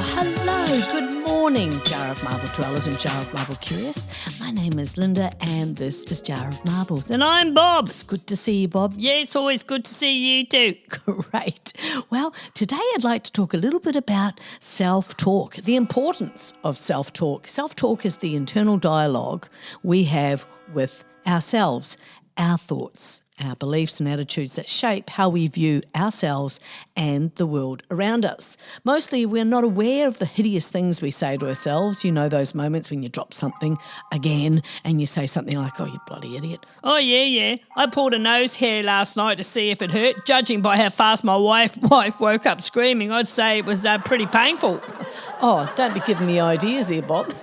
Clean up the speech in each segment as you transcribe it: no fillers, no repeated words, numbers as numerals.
Hello, good morning, Jar of Marble dwellers and Jar of Marble curious. My name is Linda and this is Jar of Marbles. And I'm Bob. It's good to see you, Bob. Yeah, it's always good to see you too. Great. Well, today I'd like to talk a little bit about self-talk, the importance of self-talk. Self-talk is the internal dialogue we have with ourselves, our thoughts, our beliefs and attitudes that shape how we view ourselves and the world around us. Mostly we're not aware of the hideous things we say to ourselves. You know those moments when you drop something again and you say something like, oh, you bloody idiot. Oh, yeah. I pulled a nose hair last night to see if it hurt. Judging by how fast my wife woke up screaming, I'd say it was pretty painful. Oh, don't be giving me ideas there, Bob.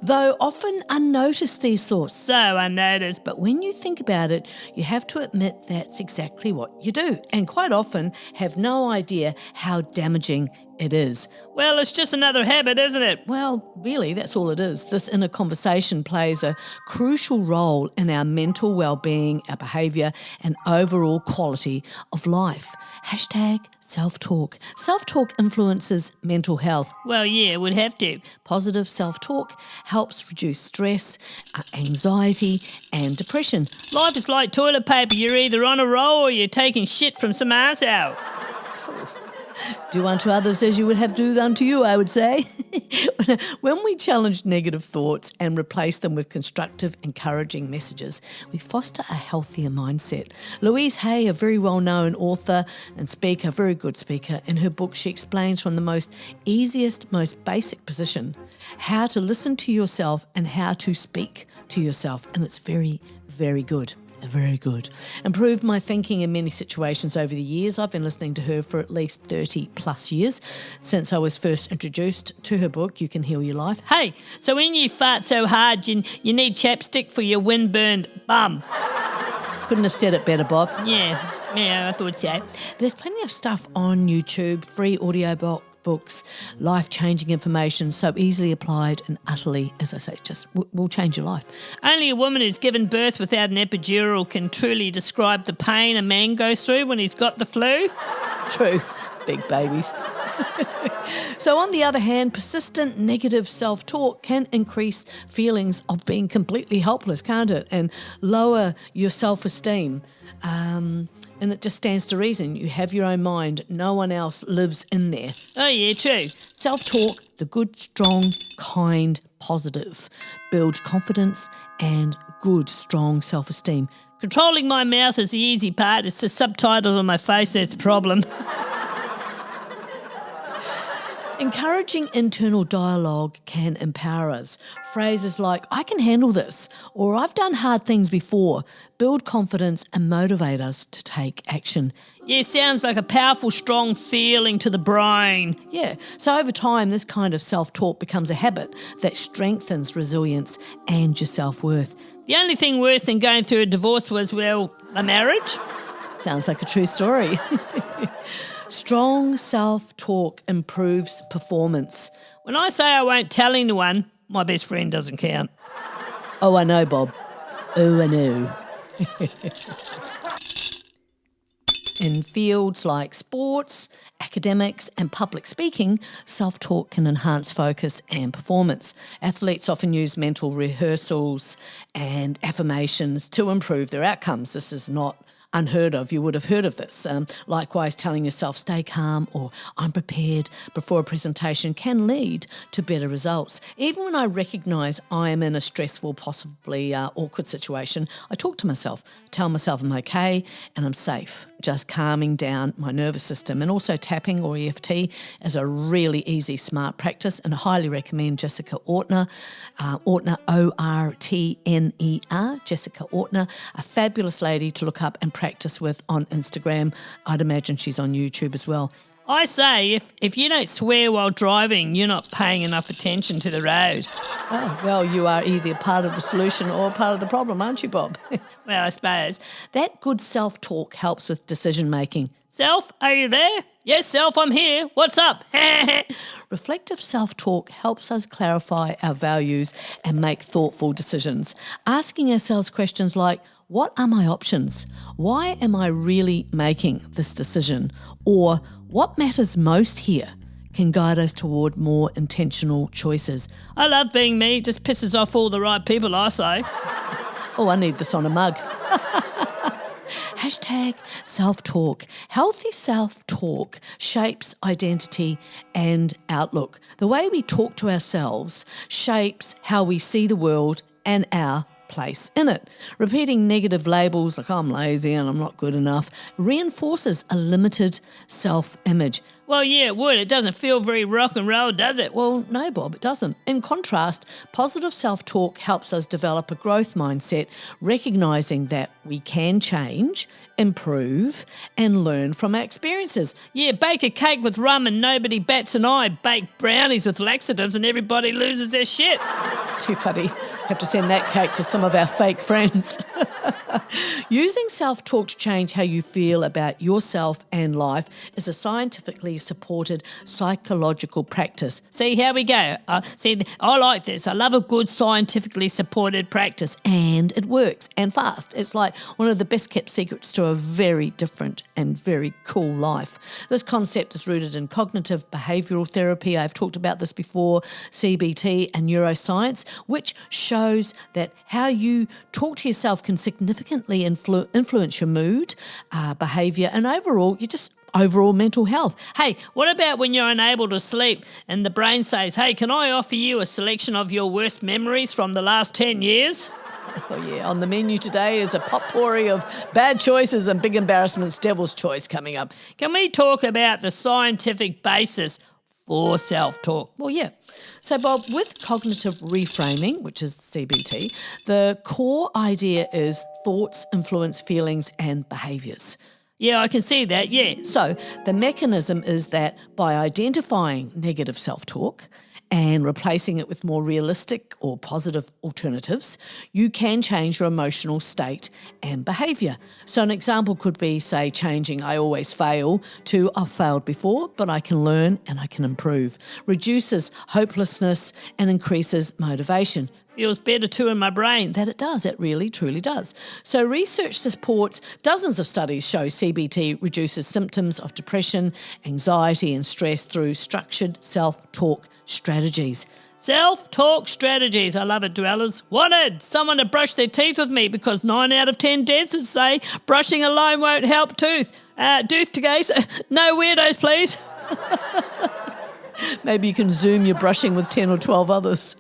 Though often unnoticed, these thoughts. So unnoticed. But when you think about it, you have to admit that's exactly what you do, and quite often have no idea how damaging it is. Well, it's just another habit, isn't it? Well, really, that's all it is. This inner conversation plays a crucial role in our mental well-being, our behaviour, and overall quality of life. Hashtag self-talk. Self-talk influences mental health. Well, yeah, it would have to. Positive self-talk helps reduce stress, anxiety, and depression. Life is like toilet paper. You're either on a roll or you're taking shit from some ass out. Do unto others as you would have do unto you, I would say. When we challenge negative thoughts and replace them with constructive, encouraging messages, we foster a healthier mindset. Louise, a very well-known author and speaker, very good speaker, in her book she explains from the most easiest, most basic position how to listen to yourself and how to speak to yourself. And it's very, very good. Very good. Improved my thinking in many situations over the years. I've been listening to her for at least 30 plus years since I was first introduced to her book, You Can Heal Your Life. Hey, so when you fart so hard, you need chapstick for your wind-burned bum. Couldn't have said it better, Bob. Yeah, I thought so. There's plenty of stuff on YouTube, free audio books, life-changing information, so easily applied and utterly, as I say, just will change your life. Only a woman who's given birth without an epidural can truly describe the pain a man goes through when he's got the flu. True, big babies. So on the other hand, persistent negative self-talk can increase feelings of being completely helpless, can't it? And lower your self-esteem. And it just stands to reason. You have your own mind. No one else lives in there. Oh, yeah, true. Self-talk, the good, strong, kind, positive, builds confidence and good, strong self-esteem. Controlling my mouth is the easy part. It's the subtitles on my face that's the problem. Encouraging internal dialogue can empower us. Phrases like, I can handle this, or I've done hard things before, build confidence and motivate us to take action. Yeah, sounds like a powerful, strong feeling to the brain. Yeah, so over time, this kind of self-talk becomes a habit that strengthens resilience and your self-worth. The only thing worse than going through a divorce was, well, a marriage. Sounds like a true story. Strong self-talk improves performance. When I say I won't tell anyone, my best friend doesn't count. Oh, I know, Bob. Oh, I know. In fields like sports, academics and public speaking, self-talk can enhance focus and performance. Athletes often use mental rehearsals and affirmations to improve their outcomes. This is not unheard of. You would have heard of this. Likewise, telling yourself stay calm or I'm prepared before a presentation can lead to better results. Even when I recognise I am in a stressful, possibly awkward situation, I talk to myself, tell myself I'm okay and I'm safe, just calming down my nervous system. And also tapping or EFT is a really easy, smart practice, and I highly recommend Jessica Ortner, Ortner, O-R-T-N-E-R, Jessica Ortner, a fabulous lady to look up and practice with on Instagram. I'd imagine she's on YouTube as well. I say, if you don't swear while driving, you're not paying enough attention to the road. Oh, well, you are either part of the solution or part of the problem, aren't you, Bob? Well, I suppose. That good self-talk helps with decision-making. Self, are you there? Yes, Self, I'm here. What's up? Reflective self-talk helps us clarify our values and make thoughtful decisions. Asking ourselves questions like, what are my options? Why am I really making this decision? Or what matters most here? can guide us toward more intentional choices. I love being me. It just pisses off all the right people, I say. Oh, I need this on a mug. Hashtag self-talk. Healthy self-talk shapes identity and outlook. The way we talk to ourselves shapes how we see the world and our place in it. Repeating negative labels like I'm lazy and I'm not good enough reinforces a limited self-image. Well, yeah, it would. It doesn't feel very rock and roll, does it? Well, no, Bob, it doesn't. In contrast, positive self-talk helps us develop a growth mindset, recognising that we can change, improve, and learn from our experiences. Yeah, bake a cake with rum and nobody bats an eye. Bake brownies with laxatives and everybody loses their shit. Too funny. Have to send that cake to some of our fake friends. Using self-talk to change how you feel about yourself and life is a scientifically supported psychological practice. See, here we go. I like this. I love a good scientifically supported practice. And it works, and fast. It's like one of the best kept secrets to a very different and very cool life. This concept is rooted in cognitive behavioural therapy. I've talked about this before, CBT and neuroscience, which shows that how you talk to yourself can significantly influence your mood, behaviour, and overall mental health. Hey, what about when you're unable to sleep and the brain says, hey, can I offer you a selection of your worst memories from the last 10 years? Oh yeah, on the menu today is a potpourri of bad choices and big embarrassments, devil's choice coming up. Can we talk about the scientific basis for self-talk? Well, yeah. So, Bob, with cognitive reframing, which is CBT, the core idea is thoughts influence feelings and behaviours. Yeah, I can see that, yeah. So the mechanism is that by identifying negative self-talk and replacing it with more realistic or positive alternatives, you can change your emotional state and behaviour. So an example could be, say, changing I always fail to I've failed before, but I can learn and I can improve. Reduces hopelessness and increases motivation. Feels better too in my brain. That it does. It really, truly does. So research supports dozens of studies show CBT reduces symptoms of depression, anxiety and stress through structured self-talk strategies. Self-talk strategies. I love it, dwellers. Wanted someone to brush their teeth with me because 9 out of 10 dentists say brushing alone won't help tooth. Case. No weirdos, please. Maybe you can Zoom your brushing with 10 or 12 others.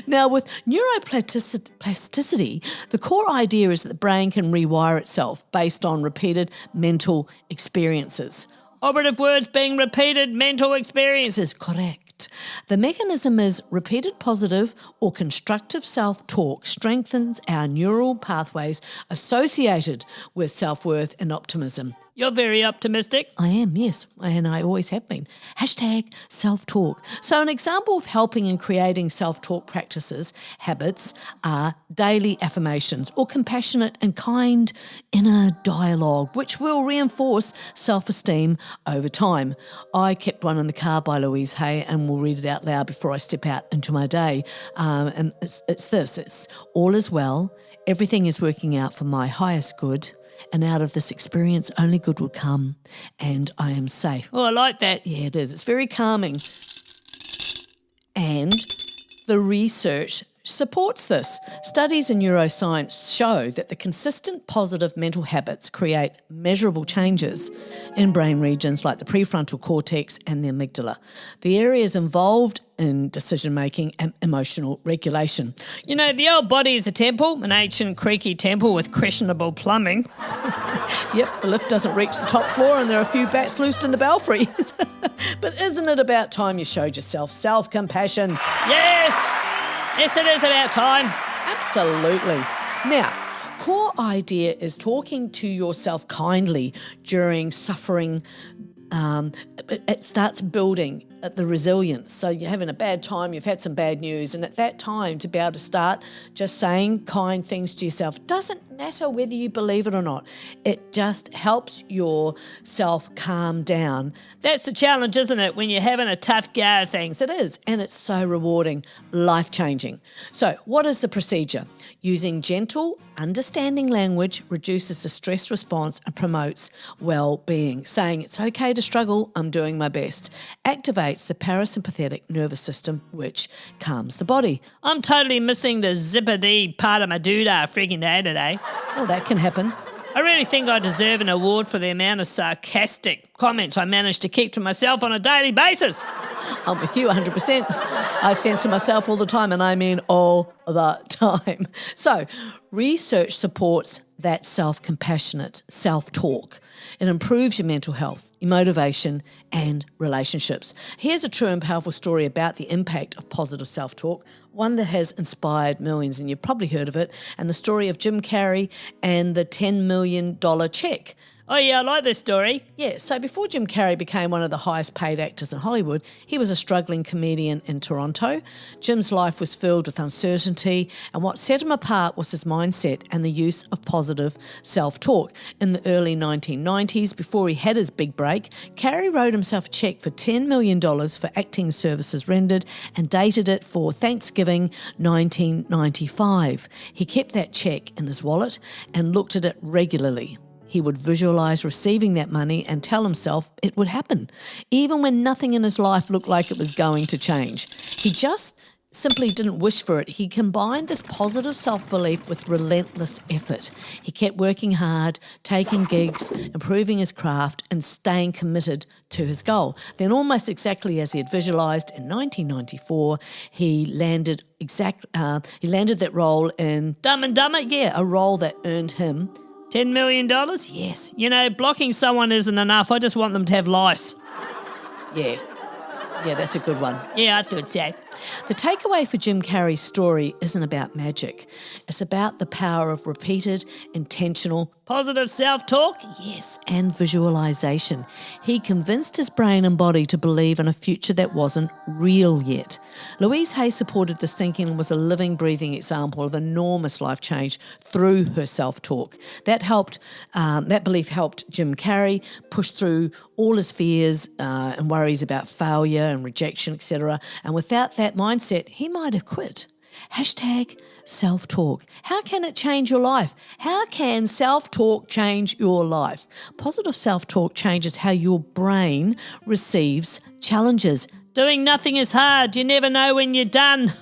Now, with neuroplasticity, the core idea is that the brain can rewire itself based on repeated mental experiences. Operative words being repeated mental experiences. Correct. The mechanism is repeated positive or constructive self-talk strengthens our neural pathways associated with self-worth and optimism. You're very optimistic. I am, yes, and I always have been. Hashtag self-talk. So an example of helping in creating self-talk practices, habits, are daily affirmations or compassionate and kind inner dialogue, which will reinforce self-esteem over time. I kept one in the car by Louise and will read it out loud before I step out into my day. And it's this, it's all is well, everything is working out for my highest good, and out of this experience, only good will come, and I am safe. Oh, I like that. Yeah, it is. It's very calming. And the research supports this. Studies in neuroscience show that the consistent positive mental habits create measurable changes in brain regions like the prefrontal cortex and the amygdala, the areas involved in decision-making and emotional regulation. You know, the old body is a temple, an ancient creaky temple with questionable plumbing. Yep, the lift doesn't reach the top floor and there are a few bats loosed in the belfry. But isn't it about time you showed yourself self-compassion? Yes! Yes, it is about time. Absolutely. Now, core idea is talking to yourself kindly during suffering. It starts building the resilience. So you're having a bad time, you've had some bad news, and at that time to be able to start just saying kind things to yourself doesn't matter whether you believe it or not. It just helps yourself calm down. That's the challenge, isn't it, when you're having a tough go of things? It is, and it's so rewarding, life-changing. So what is the procedure? Using gentle, understanding language reduces the stress response and promotes well-being. Saying it's okay to struggle, I'm doing my best, activates the parasympathetic nervous system, which calms the body. I'm totally missing the zippity part of my doodah freaking day today. Well, that can happen. I really think I deserve an award for the amount of sarcastic comments I manage to keep to myself on a daily basis. I'm with you 100%. I censor myself all the time, and I mean all the time. So, research supports that self-compassionate self-talk. It improves your mental health, your motivation, and relationships. Here's a true and powerful story about the impact of positive self-talk, one that has inspired millions, and you've probably heard of it, and the story of Jim Carrey and the $10 million check. Oh yeah, I like this story. Yeah, so before Jim Carrey became one of the highest paid actors in Hollywood, he was a struggling comedian in Toronto. Jim's life was filled with uncertainty, and what set him apart was his mindset and the use of positive self-talk. In the early 1990s, before he had his big break, Carrey wrote himself a check for $10 million for acting services rendered and dated it for Thanksgiving 1995. He kept that check in his wallet and looked at it regularly. He would visualise receiving that money and tell himself it would happen, even when nothing in his life looked like it was going to change. He just simply didn't wish for it. He combined this positive self-belief with relentless effort. He kept working hard, taking gigs, improving his craft, and staying committed to his goal. Then, almost exactly as he had visualised in 1994, he landed that role in Dumb and Dumber? Yeah, a role that earned him $10 million? Yes. You know, blocking someone isn't enough. I just want them to have lice. Yeah. Yeah, that's a good one. Yeah, I thought so. The takeaway for Jim Carrey's story isn't about magic. It's about the power of repeated, intentional, positive self-talk? Yes, and visualisation. He convinced his brain and body to believe in a future that wasn't real yet. Louise Hay supported this thinking and was a living, breathing example of enormous life change through her self-talk. That belief helped Jim Carrey push through all his fears and worries about failure and rejection, etc. And without that mindset, he might have quit. Hashtag self-talk. How can it change your life? How can self-talk change your life? Positive self-talk changes how your brain receives challenges. Doing nothing is hard. You never know when you're done.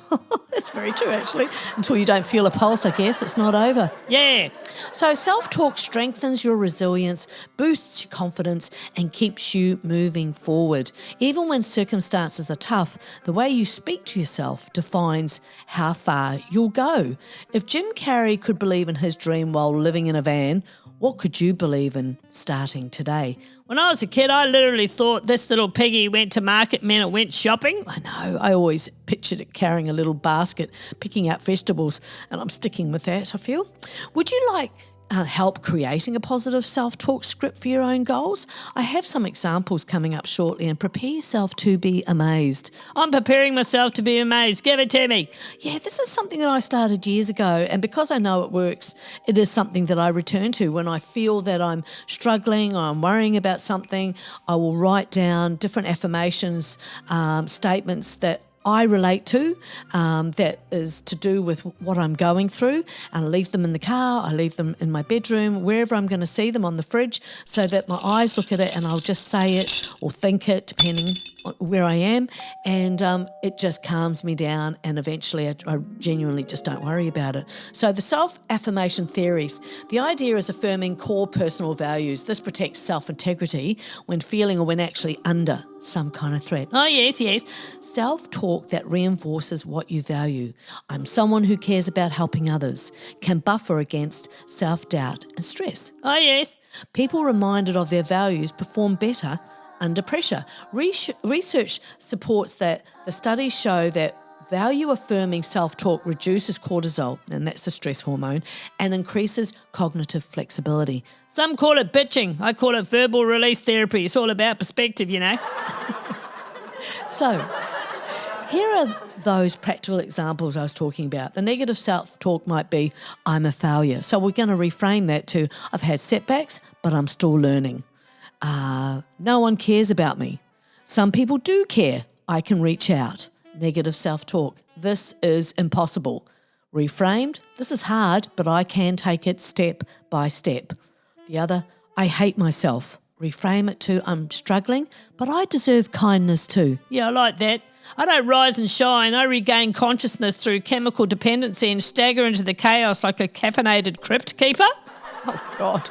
That's very true, actually. Until you don't feel a pulse, I guess, it's not over. Yeah. So self-talk strengthens your resilience, boosts your confidence, and keeps you moving forward. Even when circumstances are tough, the way you speak to yourself defines how far you'll go. If Jim Carrey could believe in his dream while living in a van, what could you believe in starting today? When I was a kid, I literally thought this little piggy went to market meant it went shopping. I know. I always pictured it carrying a little basket, picking out vegetables, and I'm sticking with that, I feel. Would you like help creating a positive self-talk script for your own goals? I have some examples coming up shortly, and prepare yourself to be amazed. I'm preparing myself to be amazed. Give it to me. Yeah, this is something that I started years ago, and because I know it works, it is something that I return to. When I feel that I'm struggling or I'm worrying about something, I will write down different affirmations, statements that I relate to, that is to do with what I'm going through, and I leave them in the car, I leave them in my bedroom, wherever I'm going to see them, on the fridge, so that my eyes look at it and I'll just say it or think it, depending on where I am, and it just calms me down, and eventually I genuinely just don't worry about it. So the self-affirmation theories, the idea is affirming core personal values. This protects self-integrity when feeling or when actually under some kind of threat. Oh, yes, yes. Self-talk that reinforces what you value. I'm someone who cares about helping others, can buffer against self-doubt and stress. Oh, yes. People reminded of their values perform better under pressure. Research supports that. The studies show that value-affirming self-talk reduces cortisol, and that's the stress hormone, and increases cognitive flexibility. Some call it bitching. I call it verbal release therapy. It's all about perspective, you know. So, Here are those practical examples I was talking about. The negative self-talk might be, I'm a failure. So we're going to reframe that to, I've had setbacks, but I'm still learning. No one cares about me. Some people do care. I can reach out. Negative self-talk. This is impossible. Reframed, this is hard, but I can take it step by step. The other, I hate myself. Reframe it to, I'm struggling, but I deserve kindness too. Yeah, I like that. I don't rise and shine. I regain consciousness through chemical dependency and stagger into the chaos like a caffeinated crypt keeper. Oh, God.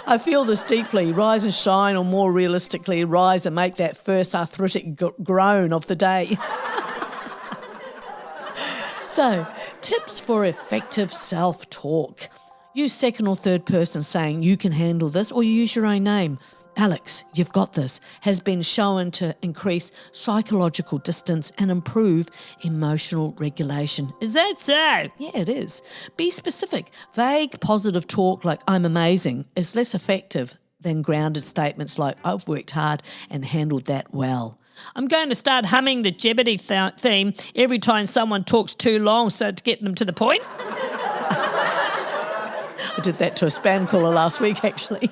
I feel this deeply. Rise and shine, or more realistically, rise and make that first arthritic groan of the day. So, tips for effective self-talk. Use second or third person saying you can handle this, or you use your own name. Alex, you've got this, has been shown to increase psychological distance and improve emotional regulation. Is that so? Yeah, it is. Be specific. Vague positive talk like I'm amazing is less effective than grounded statements like I've worked hard and handled that well. I'm going to start humming the Jeopardy theme every time someone talks too long so to get them to the point. I did that to a spam caller last week, actually.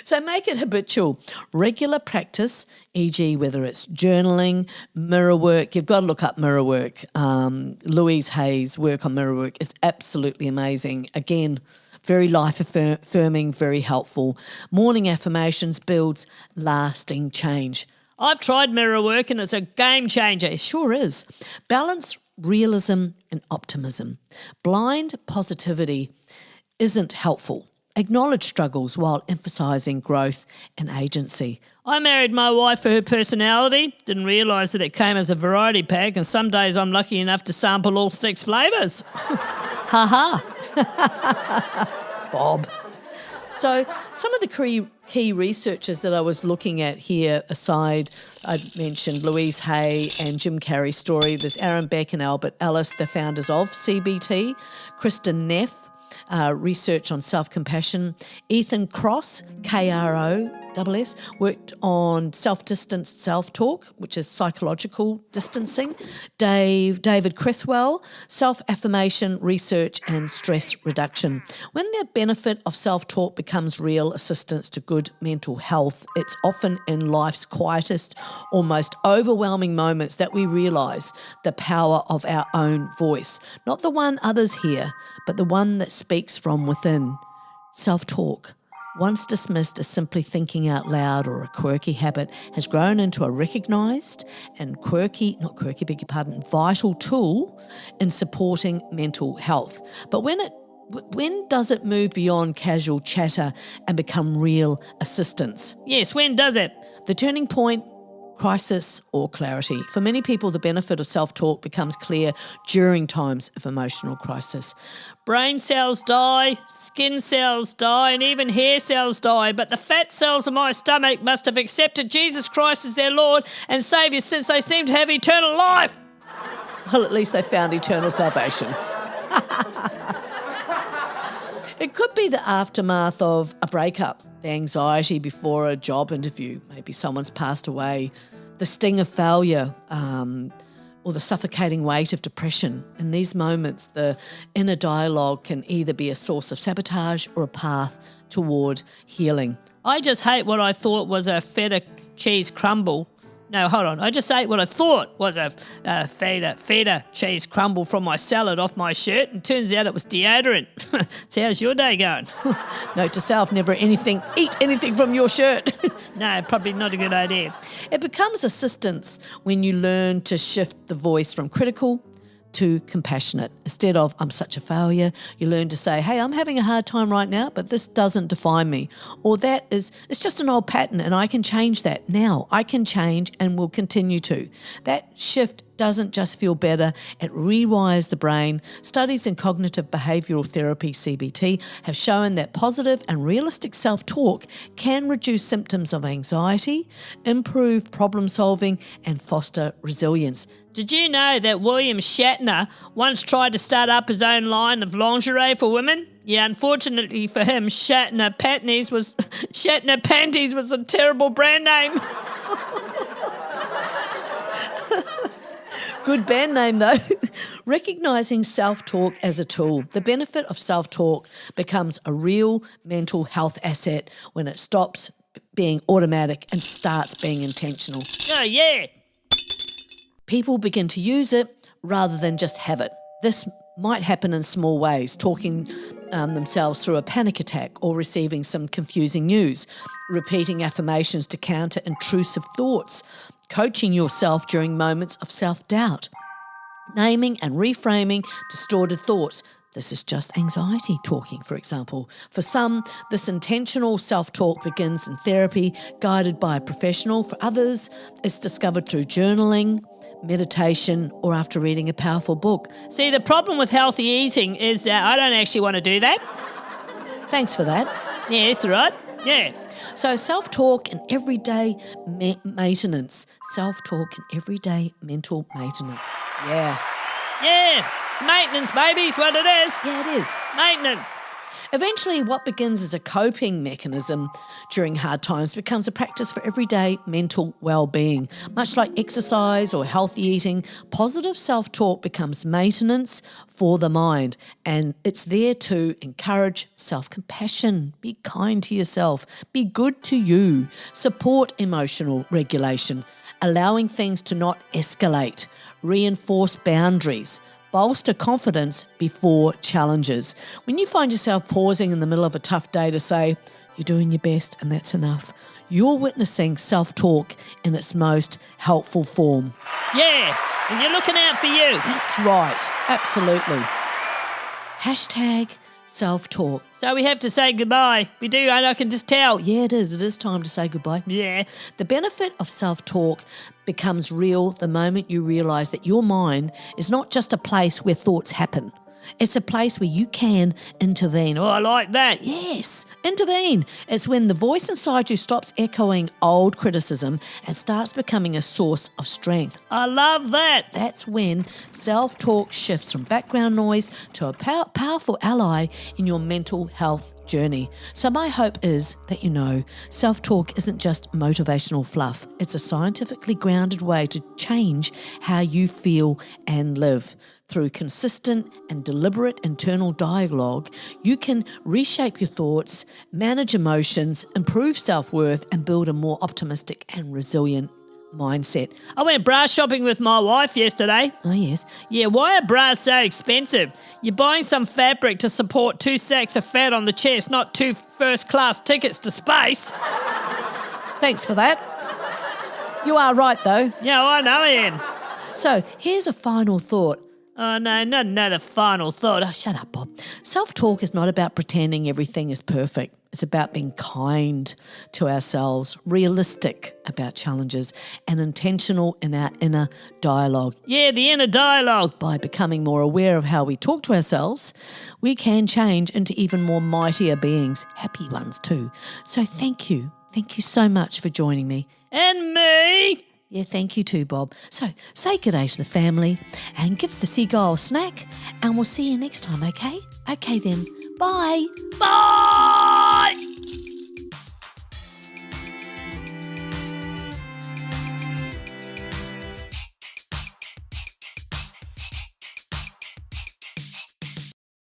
So make it habitual. Regular practice, e.g. whether it's journaling, mirror work. You've got to look up mirror work. Louise Hay's work on mirror work is absolutely amazing. Again, very life-affirming, very helpful. Morning affirmations builds lasting change. I've tried mirror work and it's a game changer. It sure is. Balance realism and optimism. Blind positivity isn't helpful. Acknowledge struggles while emphasising growth and agency. I married my wife for her personality. Didn't realise that it came as a variety pack, and some days I'm lucky enough to sample all 6 flavours. Ha ha. Bob. So some of the key researchers that I was looking at here, aside, I mentioned Louise Hay and Jim Carrey's story. There's Aaron Beck and Albert Ellis, the founders of CBT. Kristen Neff, research on self-compassion. Ethan Kross, Kross, worked on self-distanced self-talk, which is psychological distancing. David Cresswell, self-affirmation research and stress reduction. When the benefit of self-talk becomes real assistance to good mental health, it's often in life's quietest or most overwhelming moments that we realise the power of our own voice. Not the one others hear, but the one that speaks from within. Self-talk, once dismissed as simply thinking out loud or a quirky habit, has grown into a recognised and vital tool in supporting mental health. But when does it move beyond casual chatter and become real assistance? Yes, when does it? The turning point, crisis or clarity. For many people, the benefit of self-talk becomes clear during times of emotional crisis. Brain cells die, skin cells die, and even hair cells die, but the fat cells of my stomach must have accepted Jesus Christ as their Lord and Saviour since they seem to have eternal life. Well, at least they found eternal salvation. It could be the aftermath of a breakup, the anxiety before a job interview, maybe someone's passed away, the sting of failure, or the suffocating weight of depression. In these moments, the inner dialogue can either be a source of sabotage or a path toward healing. I just hate what I thought was a feta cheese crumble. No, hold on. I just ate what I thought was a feta cheese crumble from my salad off my shirt, and turns out it was deodorant. So how's your day going? Note to self, never eat anything from your shirt. No, probably not a good idea. It becomes assistance when you learn to shift the voice from critical to compassionate. Instead of, I'm such a failure, you learn to say, hey, I'm having a hard time right now, but this doesn't define me. Or it's just an old pattern and I can change that now. I can change and will continue to. That shift doesn't just feel better, it rewires the brain. Studies in cognitive behavioural therapy, CBT, have shown that positive and realistic self-talk can reduce symptoms of anxiety, improve problem solving and foster resilience. Did you know that William Shatner once tried to start up his own line of lingerie for women? Yeah, unfortunately for him, Shatner Panties was a terrible brand name. Good band name, though. Recognising self-talk as a tool. The benefit of self-talk becomes a real mental health asset when it stops being automatic and starts being intentional. Oh, yeah. People begin to use it rather than just have it. This might happen in small ways, talking themselves through a panic attack or receiving some confusing news, repeating affirmations to counter intrusive thoughts, coaching yourself during moments of self-doubt, naming and reframing distorted thoughts. This is just anxiety talking, for example. For some, this intentional self-talk begins in therapy, guided by a professional. For others, it's discovered through journaling, meditation, or after reading a powerful book. See, the problem with healthy eating is I don't actually want to do that. Thanks for that. Yeah, that's all right. Yeah. So self-talk and everyday maintenance. Self-talk and everyday mental maintenance. Yeah. Yeah. It's maintenance, baby, is what it is. Yeah, it is. Maintenance. Eventually, what begins as a coping mechanism during hard times becomes a practice for everyday mental well-being. Much like exercise or healthy eating, positive self-talk becomes maintenance for the mind, and it's there to encourage self-compassion, be kind to yourself, be good to you, support emotional regulation, allowing things to not escalate, reinforce boundaries, bolster confidence before challenges. When you find yourself pausing in the middle of a tough day to say, you're doing your best and that's enough, you're witnessing self-talk in its most helpful form. Yeah, and you're looking out for you. That's right, absolutely. Hashtag self-talk. So we have to say goodbye. We do, and I can just tell. Yeah, it is. It is time to say goodbye. Yeah. The benefit of self-talk becomes real the moment you realise that your mind is not just a place where thoughts happen. It's a place where you can intervene. Oh, I like that. Yes, intervene. It's when the voice inside you stops echoing old criticism and starts becoming a source of strength. I love that. That's when self-talk shifts from background noise to a powerful ally in your mental health journey. So my hope is that you know self-talk isn't just motivational fluff. It's a scientifically grounded way to change how you feel and live. Through consistent and deliberate internal dialogue, you can reshape your thoughts, manage emotions, improve self-worth, and build a more optimistic and resilient mindset. I went bra shopping with my wife yesterday. Oh, yes. Yeah, why are bras so expensive? You're buying some fabric to support 2 sacks of fat on the chest, not 2 first-class tickets to space. Thanks for that. You are right, though. Yeah, I know I am. So here's a final thought. Oh, no, not another final thought. Oh, shut up, Bob. Self-talk is not about pretending everything is perfect. It's about being kind to ourselves, realistic about challenges, and intentional in our inner dialogue. Yeah, the inner dialogue. By becoming more aware of how we talk to ourselves, we can change into even more mightier beings, happy ones too. So thank you. Thank you so much for joining me. And me. Yeah, thank you too, Bob. So say good day to the family and give the seagull a snack, and we'll see you next time, okay? Okay then. Bye. Bye.